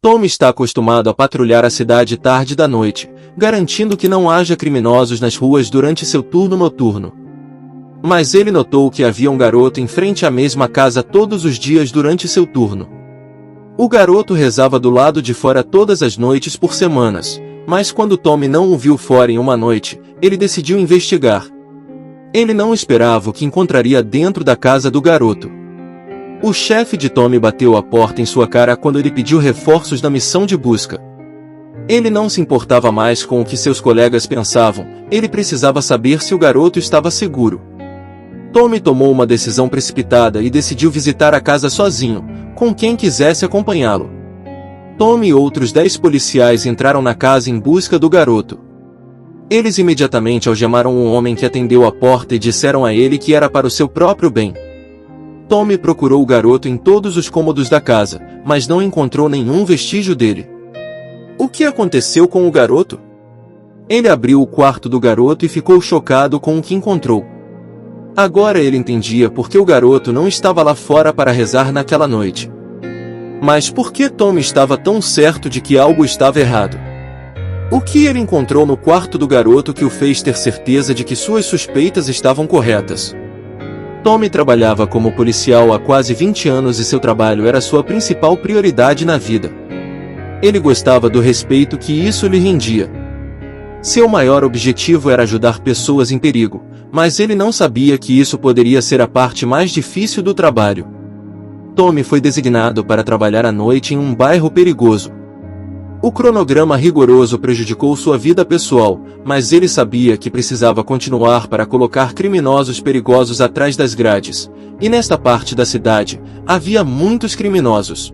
Tommy está acostumado a patrulhar a cidade tarde da noite, garantindo que não haja criminosos nas ruas durante seu turno noturno. Mas ele notou que havia um garoto em frente à mesma casa todos os dias durante seu turno. O garoto rezava do lado de fora todas as noites por semanas, mas quando Tommy não o viu fora em uma noite, ele decidiu investigar. Ele não esperava o que encontraria dentro da casa do garoto. O chefe de Tommy bateu a porta em sua cara quando ele pediu reforços na missão de busca. Ele não se importava mais com o que seus colegas pensavam, ele precisava saber se o garoto estava seguro. Tommy tomou uma decisão precipitada e decidiu visitar a casa sozinho, com quem quisesse acompanhá-lo. Tommy e outros 10 policiais entraram na casa em busca do garoto. Eles imediatamente algemaram um homem que atendeu a porta e disseram a ele que era para o seu próprio bem. Tommy procurou o garoto em todos os cômodos da casa, mas não encontrou nenhum vestígio dele. O que aconteceu com o garoto? Ele abriu o quarto do garoto e ficou chocado com o que encontrou. Agora ele entendia por que o garoto não estava lá fora para rezar naquela noite. Mas por que Tommy estava tão certo de que algo estava errado? O que ele encontrou no quarto do garoto que o fez ter certeza de que suas suspeitas estavam corretas? Tommy trabalhava como policial há quase 20 anos e seu trabalho era sua principal prioridade na vida. Ele gostava do respeito que isso lhe rendia. Seu maior objetivo era ajudar pessoas em perigo, mas ele não sabia que isso poderia ser a parte mais difícil do trabalho. Tommy foi designado para trabalhar à noite em um bairro perigoso. O cronograma rigoroso prejudicou sua vida pessoal, mas ele sabia que precisava continuar para colocar criminosos perigosos atrás das grades, e nesta parte da cidade, havia muitos criminosos.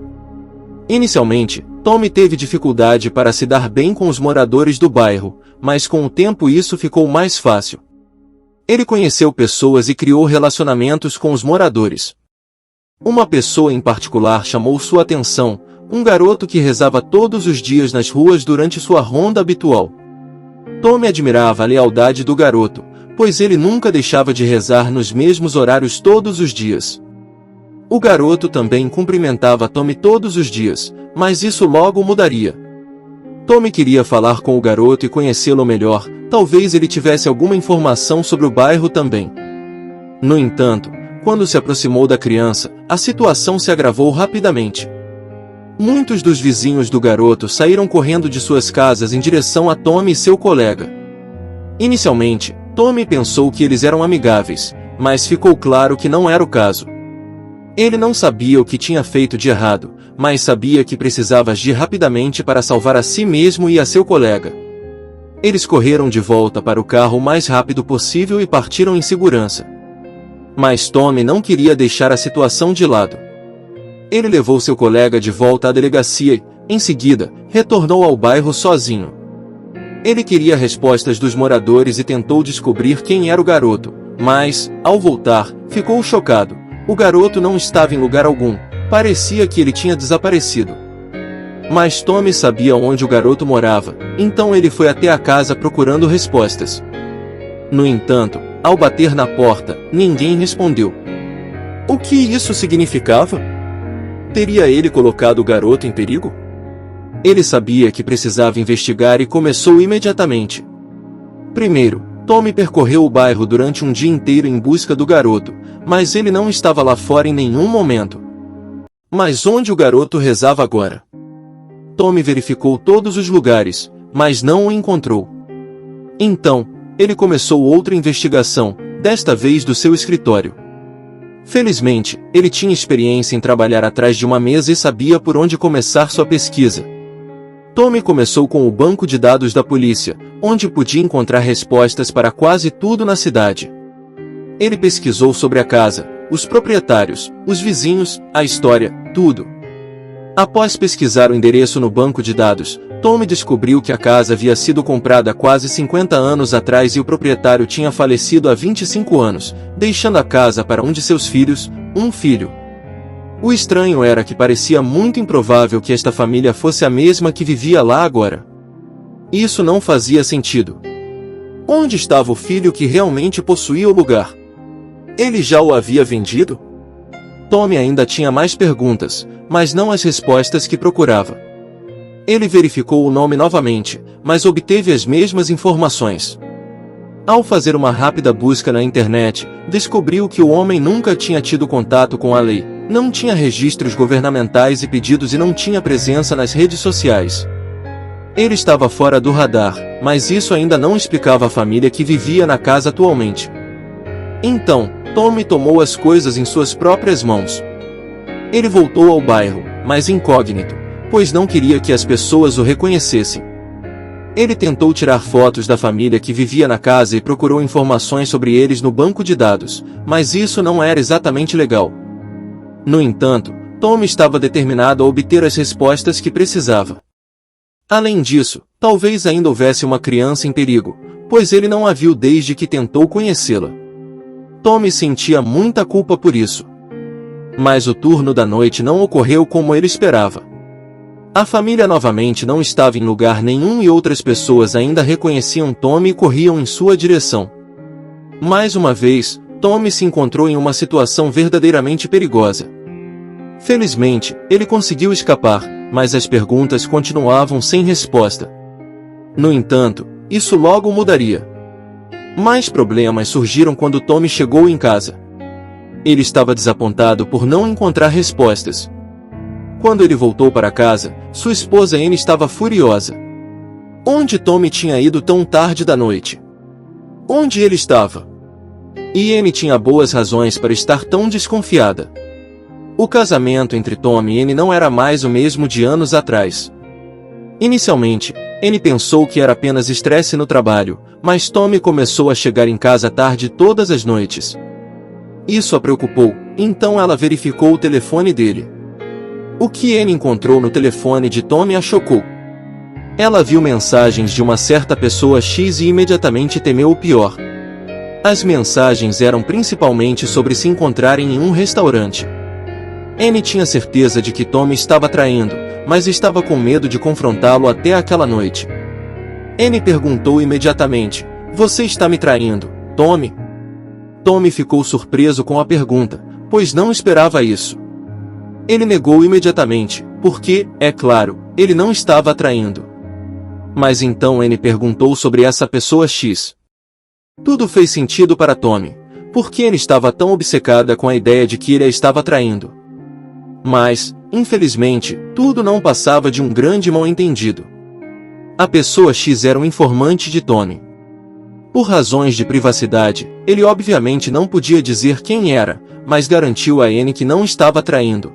Inicialmente, Tommy teve dificuldade para se dar bem com os moradores do bairro, mas com o tempo isso ficou mais fácil. Ele conheceu pessoas e criou relacionamentos com os moradores. Uma pessoa em particular chamou sua atenção, um garoto que rezava todos os dias nas ruas durante sua ronda habitual. Tommy admirava a lealdade do garoto, pois ele nunca deixava de rezar nos mesmos horários todos os dias. O garoto também cumprimentava Tommy todos os dias, mas isso logo mudaria. Tommy queria falar com o garoto e conhecê-lo melhor, talvez ele tivesse alguma informação sobre o bairro também. No entanto, quando se aproximou da criança, a situação se agravou rapidamente. Muitos dos vizinhos do garoto saíram correndo de suas casas em direção a Tommy e seu colega. Inicialmente, Tommy pensou que eles eram amigáveis, mas ficou claro que não era o caso. Ele não sabia o que tinha feito de errado, mas sabia que precisava agir rapidamente para salvar a si mesmo e a seu colega. Eles correram de volta para o carro o mais rápido possível e partiram em segurança. Mas Tommy não queria deixar a situação de lado. Ele levou seu colega de volta à delegacia e, em seguida, retornou ao bairro sozinho. Ele queria respostas dos moradores e tentou descobrir quem era o garoto, mas, ao voltar, ficou chocado. O garoto não estava em lugar algum, parecia que ele tinha desaparecido. Mas Tommy sabia onde o garoto morava, então ele foi até a casa procurando respostas. No entanto, ao bater na porta, ninguém respondeu. O que isso significava? Teria ele colocado o garoto em perigo? Ele sabia que precisava investigar e começou imediatamente. Primeiro, Tommy percorreu o bairro durante um dia inteiro em busca do garoto, mas ele não estava lá fora em nenhum momento. Mas onde o garoto rezava agora? Tommy verificou todos os lugares, mas não o encontrou. Então, ele começou outra investigação, desta vez do seu escritório. Felizmente, ele tinha experiência em trabalhar atrás de uma mesa e sabia por onde começar sua pesquisa. Tommy começou com o banco de dados da polícia, onde podia encontrar respostas para quase tudo na cidade. Ele pesquisou sobre a casa, os proprietários, os vizinhos, a história, tudo. Após pesquisar o endereço no banco de dados, Tommy descobriu que a casa havia sido comprada quase 50 anos atrás e o proprietário tinha falecido há 25 anos, deixando a casa para um de seus filhos, um filho. O estranho era que parecia muito improvável que esta família fosse a mesma que vivia lá agora. Isso não fazia sentido. Onde estava o filho que realmente possuía o lugar? Ele já o havia vendido? Tommy ainda tinha mais perguntas, mas não as respostas que procurava. Ele verificou o nome novamente, mas obteve as mesmas informações. Ao fazer uma rápida busca na internet, descobriu que o homem nunca tinha tido contato com a lei, não tinha registros governamentais e pedidos e não tinha presença nas redes sociais. Ele estava fora do radar, mas isso ainda não explicava a família que vivia na casa atualmente. Então, Tommy tomou as coisas em suas próprias mãos. Ele voltou ao bairro, mas incógnito, pois não queria que as pessoas o reconhecessem. Ele tentou tirar fotos da família que vivia na casa e procurou informações sobre eles no banco de dados, mas isso não era exatamente legal. No entanto, Tommy estava determinado a obter as respostas que precisava. Além disso, talvez ainda houvesse uma criança em perigo, pois ele não a viu desde que tentou conhecê-la. Tommy sentia muita culpa por isso. Mas o turno da noite não ocorreu como ele esperava. A família novamente não estava em lugar nenhum e outras pessoas ainda reconheciam Tommy e corriam em sua direção. Mais uma vez, Tommy se encontrou em uma situação verdadeiramente perigosa. Felizmente, ele conseguiu escapar, mas as perguntas continuavam sem resposta. No entanto, isso logo mudaria. Mais problemas surgiram quando Tommy chegou em casa. Ele estava desapontado por não encontrar respostas. Quando ele voltou para casa, sua esposa Anne estava furiosa. Onde Tommy tinha ido tão tarde da noite? Onde ele estava? E Anne tinha boas razões para estar tão desconfiada. O casamento entre Tommy e Anne não era mais o mesmo de anos atrás. Inicialmente, Anne pensou que era apenas estresse no trabalho, mas Tommy começou a chegar em casa tarde todas as noites. Isso a preocupou, então ela verificou o telefone dele. O que Anne encontrou no telefone de Tommy a chocou. Ela viu mensagens de uma certa pessoa X e imediatamente temeu o pior. As mensagens eram principalmente sobre se encontrarem em um restaurante. Anne tinha certeza de que Tommy estava traindo, mas estava com medo de confrontá-lo até aquela noite. Anne perguntou imediatamente: "Você está me traindo, Tommy?" Tommy ficou surpreso com a pergunta, pois não esperava isso. Ele negou imediatamente, porque, é claro, ele não estava a traindo. Mas então Anne perguntou sobre essa pessoa X. Tudo fez sentido para Tommy, porque Anne estava tão obcecada com a ideia de que ele a estava traindo. Mas, infelizmente, tudo não passava de um grande mal-entendido. A pessoa X era um informante de Tommy. Por razões de privacidade, ele obviamente não podia dizer quem era, mas garantiu a Anne que não estava traindo.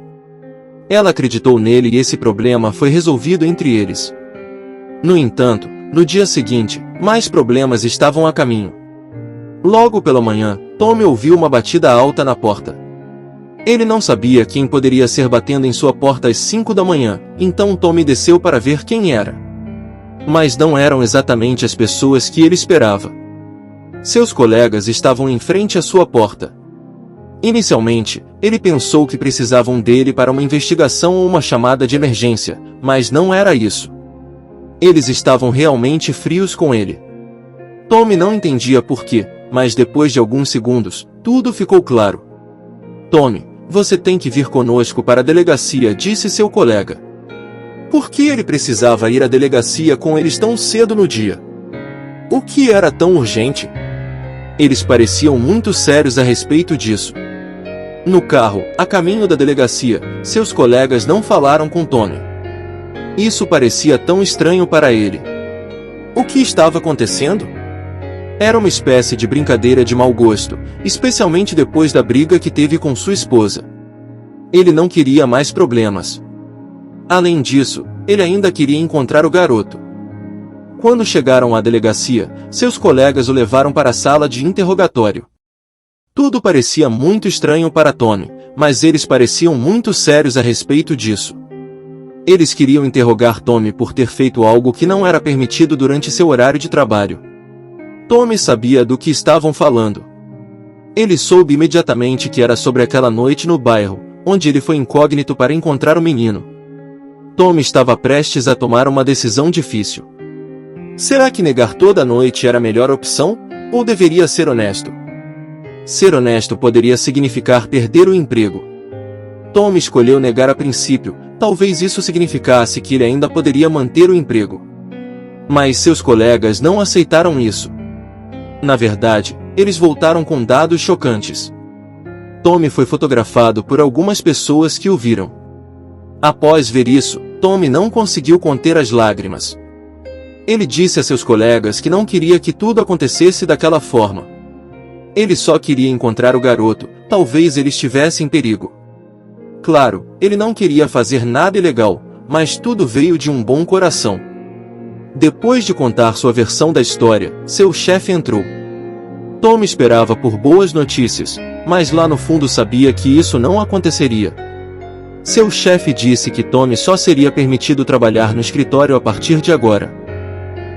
Ela acreditou nele e esse problema foi resolvido entre eles. No entanto, no dia seguinte, mais problemas estavam a caminho. Logo pela manhã, Tommy ouviu uma batida alta na porta. Ele não sabia quem poderia ser batendo em sua porta às 5 da manhã, então Tommy desceu para ver quem era. Mas não eram exatamente as pessoas que ele esperava. Seus colegas estavam em frente à sua porta. Inicialmente, ele pensou que precisavam dele para uma investigação ou uma chamada de emergência, mas não era isso. Eles estavam realmente frios com ele. Tommy não entendia por quê, mas depois de alguns segundos, tudo ficou claro. "Tommy, você tem que vir conosco para a delegacia", disse seu colega. Por que ele precisava ir à delegacia com eles tão cedo no dia? O que era tão urgente? Eles pareciam muito sérios a respeito disso. No carro, a caminho da delegacia, seus colegas não falaram com Tommy. Isso parecia tão estranho para ele. O que estava acontecendo? Era uma espécie de brincadeira de mau gosto, especialmente depois da briga que teve com sua esposa. Ele não queria mais problemas. Além disso, ele ainda queria encontrar o garoto. Quando chegaram à delegacia, seus colegas o levaram para a sala de interrogatório. Tudo parecia muito estranho para Tommy, mas eles pareciam muito sérios a respeito disso. Eles queriam interrogar Tommy por ter feito algo que não era permitido durante seu horário de trabalho. Tommy sabia do que estavam falando. Ele soube imediatamente que era sobre aquela noite no bairro, onde ele foi incógnito para encontrar o menino. Tommy estava prestes a tomar uma decisão difícil. Será que negar toda a noite era a melhor opção, ou deveria ser honesto? Ser honesto poderia significar perder o emprego. Tom escolheu negar a princípio, talvez isso significasse que ele ainda poderia manter o emprego. Mas seus colegas não aceitaram isso. Na verdade, eles voltaram com dados chocantes. Tom foi fotografado por algumas pessoas que o viram. Após ver isso, Tom não conseguiu conter as lágrimas. Ele disse a seus colegas que não queria que tudo acontecesse daquela forma. Ele só queria encontrar o garoto, talvez ele estivesse em perigo. Claro, ele não queria fazer nada ilegal, mas tudo veio de um bom coração. Depois de contar sua versão da história, seu chefe entrou. Tom esperava por boas notícias, mas lá no fundo sabia que isso não aconteceria. Seu chefe disse que Tom só seria permitido trabalhar no escritório a partir de agora.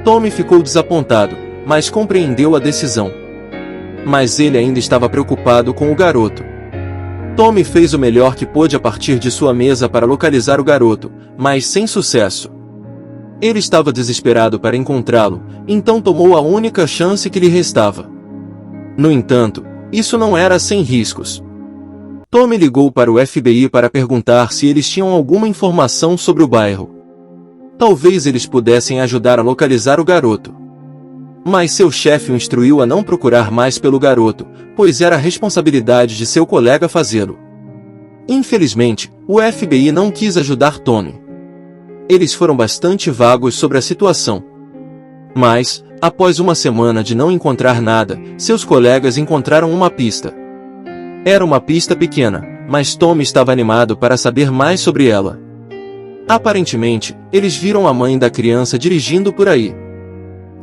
Tom ficou desapontado, mas compreendeu a decisão. Mas ele ainda estava preocupado com o garoto. Tom fez o melhor que pôde a partir de sua mesa para localizar o garoto, mas sem sucesso. Ele estava desesperado para encontrá-lo, então tomou a única chance que lhe restava. No entanto, isso não era sem riscos. Tom ligou para o FBI para perguntar se eles tinham alguma informação sobre o bairro. Talvez eles pudessem ajudar a localizar o garoto. Mas seu chefe o instruiu a não procurar mais pelo garoto, pois era a responsabilidade de seu colega fazê-lo. Infelizmente, o FBI não quis ajudar Tom. Eles foram bastante vagos sobre a situação. Mas, após uma semana de não encontrar nada, seus colegas encontraram uma pista. Era uma pista pequena, mas Tom estava animado para saber mais sobre ela. Aparentemente, eles viram a mãe da criança dirigindo por aí.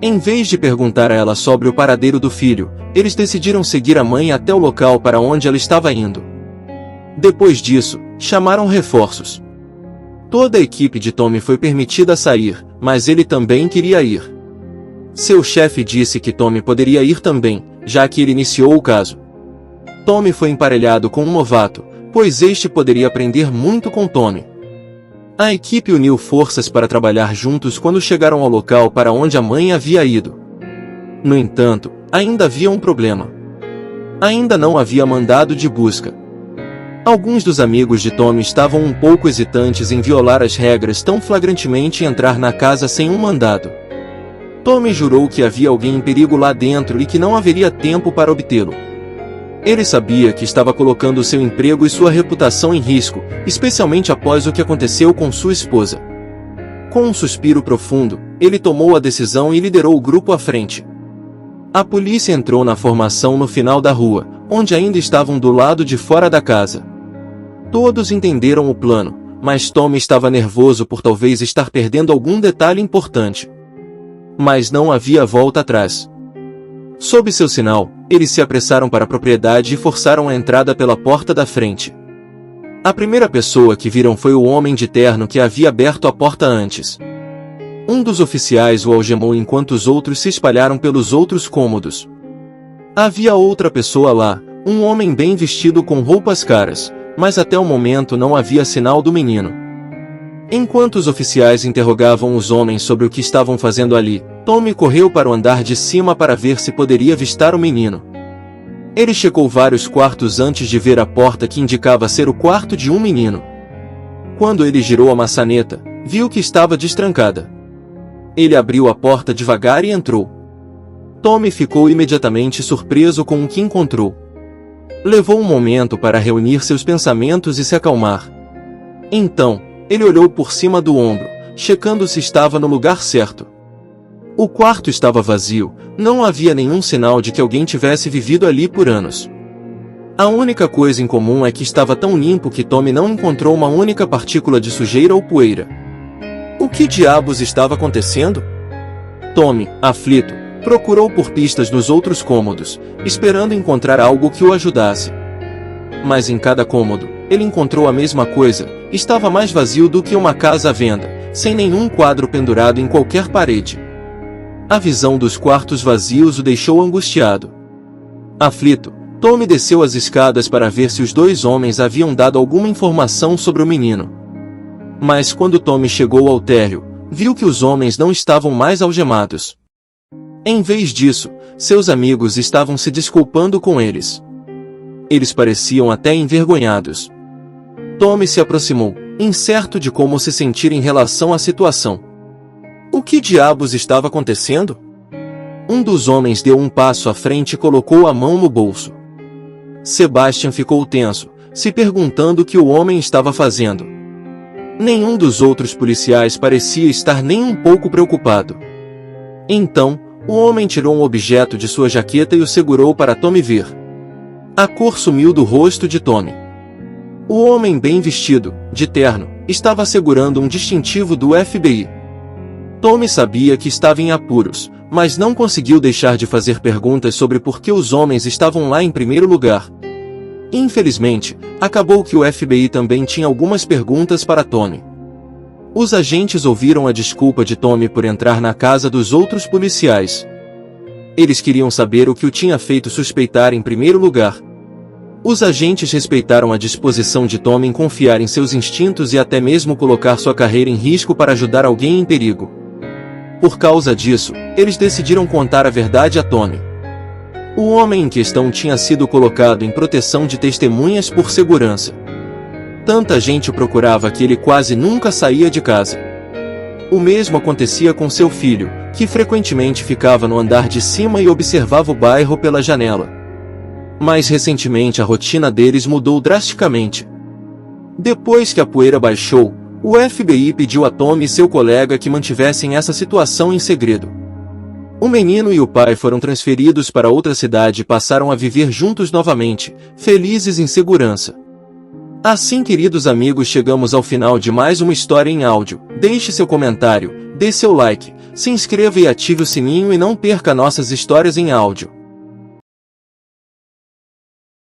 Em vez de perguntar a ela sobre o paradeiro do filho, eles decidiram seguir a mãe até o local para onde ela estava indo. Depois disso, chamaram reforços. Toda a equipe de Tom foi permitida sair, mas ele também queria ir. Seu chefe disse que Tom poderia ir também, já que ele iniciou o caso. Tom foi emparelhado com um novato, pois este poderia aprender muito com Tom. A equipe uniu forças para trabalhar juntos quando chegaram ao local para onde a mãe havia ido. No entanto, ainda havia um problema. Ainda não havia mandado de busca. Alguns dos amigos de Tom estavam um pouco hesitantes em violar as regras tão flagrantemente e entrar na casa sem um mandado. Tom jurou que havia alguém em perigo lá dentro e que não haveria tempo para obtê-lo. Ele sabia que estava colocando seu emprego e sua reputação em risco, especialmente após o que aconteceu com sua esposa. Com um suspiro profundo, ele tomou a decisão e liderou o grupo à frente. A polícia entrou na formação no final da rua, onde ainda estavam do lado de fora da casa. Todos entenderam o plano, mas Tom estava nervoso por talvez estar perdendo algum detalhe importante. Mas não havia volta atrás. Sob seu sinal, eles se apressaram para a propriedade e forçaram a entrada pela porta da frente. A primeira pessoa que viram foi o homem de terno que havia aberto a porta antes. Um dos oficiais o algemou enquanto os outros se espalharam pelos outros cômodos. Havia outra pessoa lá, um homem bem vestido com roupas caras, mas até o momento não havia sinal do menino. Enquanto os oficiais interrogavam os homens sobre o que estavam fazendo ali, Tom correu para o andar de cima para ver se poderia avistar o menino. Ele checou vários quartos antes de ver a porta que indicava ser o quarto de um menino. Quando ele girou a maçaneta, viu que estava destrancada. Ele abriu a porta devagar e entrou. Tom ficou imediatamente surpreso com o que encontrou. Levou um momento para reunir seus pensamentos e se acalmar. Então, ele olhou por cima do ombro, checando se estava no lugar certo. O quarto estava vazio, não havia nenhum sinal de que alguém tivesse vivido ali por anos. A única coisa em comum é que estava tão limpo que Tom não encontrou uma única partícula de sujeira ou poeira. O que diabos estava acontecendo? Tom, aflito, procurou por pistas nos outros cômodos, esperando encontrar algo que o ajudasse. Mas em cada cômodo, ele encontrou a mesma coisa, estava mais vazio do que uma casa à venda, sem nenhum quadro pendurado em qualquer parede. A visão dos quartos vazios o deixou angustiado. Aflito, Tom desceu as escadas para ver se os dois homens haviam dado alguma informação sobre o menino. Mas quando Tom chegou ao térreo, viu que os homens não estavam mais algemados. Em vez disso, seus amigos estavam se desculpando com eles. Eles pareciam até envergonhados. Tommy se aproximou, incerto de como se sentir em relação à situação. O que diabos estava acontecendo? Um dos homens deu um passo à frente e colocou a mão no bolso. Sebastian ficou tenso, se perguntando o que o homem estava fazendo. Nenhum dos outros policiais parecia estar nem um pouco preocupado. Então, o homem tirou um objeto de sua jaqueta e o segurou para Tommy ver. A cor sumiu do rosto de Tommy. O homem bem vestido, de terno, estava segurando um distintivo do FBI. Tommy sabia que estava em apuros, mas não conseguiu deixar de fazer perguntas sobre por que os homens estavam lá em primeiro lugar. Infelizmente, acabou que o FBI também tinha algumas perguntas para Tommy. Os agentes ouviram a desculpa de Tommy por entrar na casa dos outros policiais. Eles queriam saber o que o tinha feito suspeitar em primeiro lugar. Os agentes respeitaram a disposição de Tommy em confiar em seus instintos e até mesmo colocar sua carreira em risco para ajudar alguém em perigo. Por causa disso, eles decidiram contar a verdade a Tommy. O homem em questão tinha sido colocado em proteção de testemunhas por segurança. Tanta gente o procurava que ele quase nunca saía de casa. O mesmo acontecia com seu filho, que frequentemente ficava no andar de cima e observava o bairro pela janela. Mas recentemente a rotina deles mudou drasticamente. Depois que a poeira baixou, o FBI pediu a Tommy e seu colega que mantivessem essa situação em segredo. O menino e o pai foram transferidos para outra cidade e passaram a viver juntos novamente, felizes em segurança. Assim, queridos amigos, chegamos ao final de mais uma história em áudio. Deixe seu comentário, dê seu like, se inscreva e ative o sininho e não perca nossas histórias em áudio.